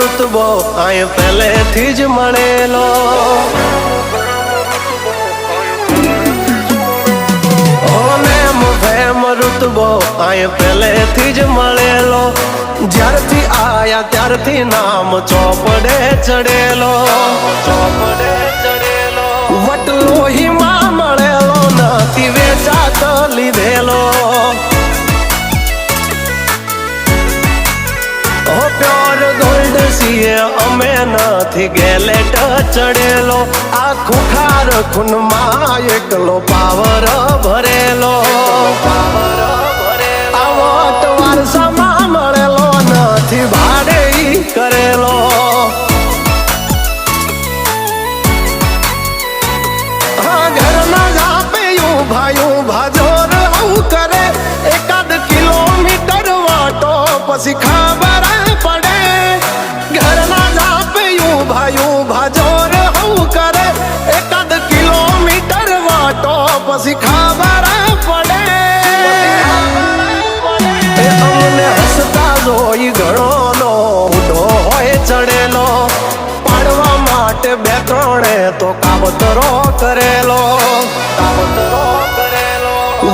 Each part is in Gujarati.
ઋતબો આય પહેલેથી જ મળેલો ઋતબો આય પહેલેથી જ મળેલો જ્યારથી આયા ત્યારથી નામ ચોપડે ચડેલો વટલોહીમાં મળેલો નથી વેચાત લીધેલો પ્યોર ગોલ્ડ સીએ અમે નથી ગેલેટ ચડેલો આ ખુખાર ખૂનમાં એકલો પાવર ભરેલો વારસામાં મળેલો નથી ભાડે કરેલો ઘરના જાપે ઉભા જોર આવું કરે એકાદ કિલોમીટર વાટો પછી ખબર પડે ઘરના જાપે ઉભા જોર આવું કરે એકાદ કિલોમીટર વાટો પછી ખબર પડે અમને હસતા જોઈ ઘણોનો ઉડો હોય ચડેલો પાડવા માટે બે ત્રણે તો કાવતરો કરેલો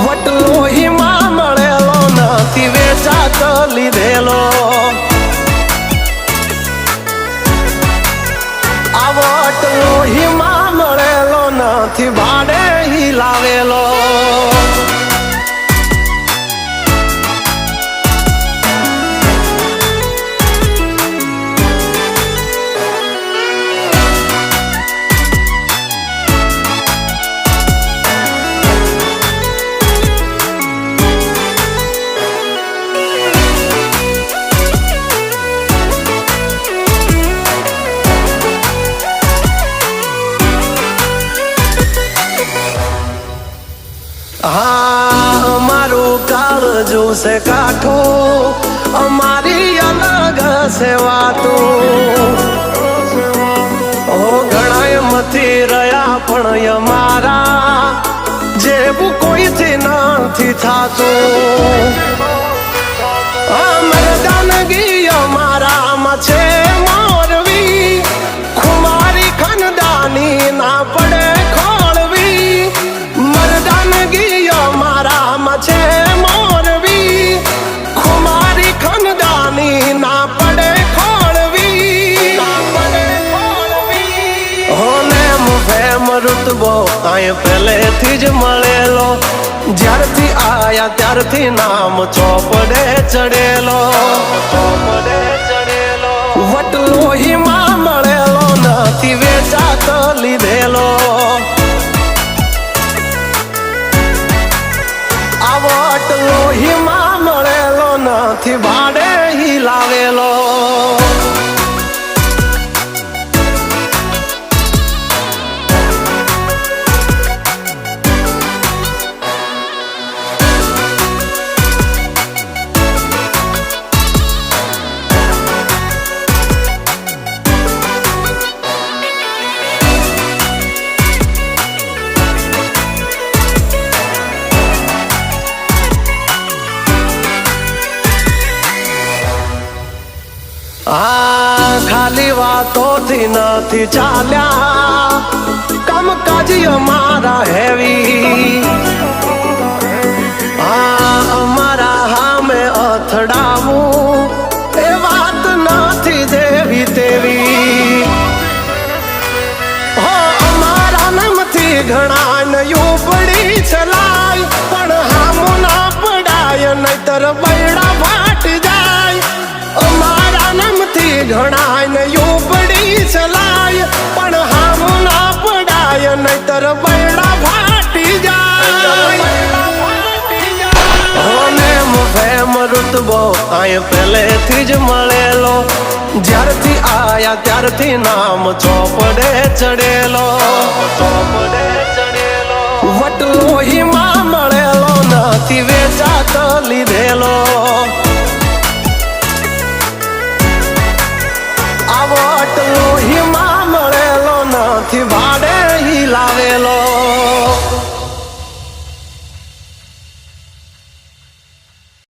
વટલોહીમાં મળેલો નથી વેચાત લીધેલો આ વટલોહીમાં મળેલો નથી ભાડે લાવેલો અમારું કાળજુ છે કાઠું અમારી અલગ છે વાતું ઘણા મથી રહ્યા પણ અમારા જેવું કોઈથી નથી થાતું મરદાનગી અમારામાં છે મોરવી ખુમારી ખનદાની ના પડે છે મોરવી ખુમારી ખનદાની ના પડે ખોળવી હોને મુફેમ ઋતબો આય પહેલેથી જ મળેલો જ્યારથી આયા ત્યારથી નામ ચોપડે ચડેલો વટલોહીમાં મળેલો નથી વેચાત લીધેલો વટલોહીમાં મળેલો નથી ભાડે લાવેલો ખાલી વાતોથી નથી ચાલ્યા કામકાજ અમારા હેવી અમારા હામે અથડાવું એ વાત નથી દેવી તેવી અમારા નામથી ઘણા નયું પડી ચલાય પણ હામો ના પડાય નહીતર બૈડા ફાટી જાય અમારા નામથી ઘણા નયું પડી ચલાય પણ હામ ના પડાય નહીતર બૈડા ફાટી જાય હોને મુફેમ ઋતબો આય પહેલેથી જ મળેલો જ્યારથી આયા ત્યારથી નામ ચોપડે ચડેલો વટલોહીમાં મળેલો નથી વેચાત લીધેલો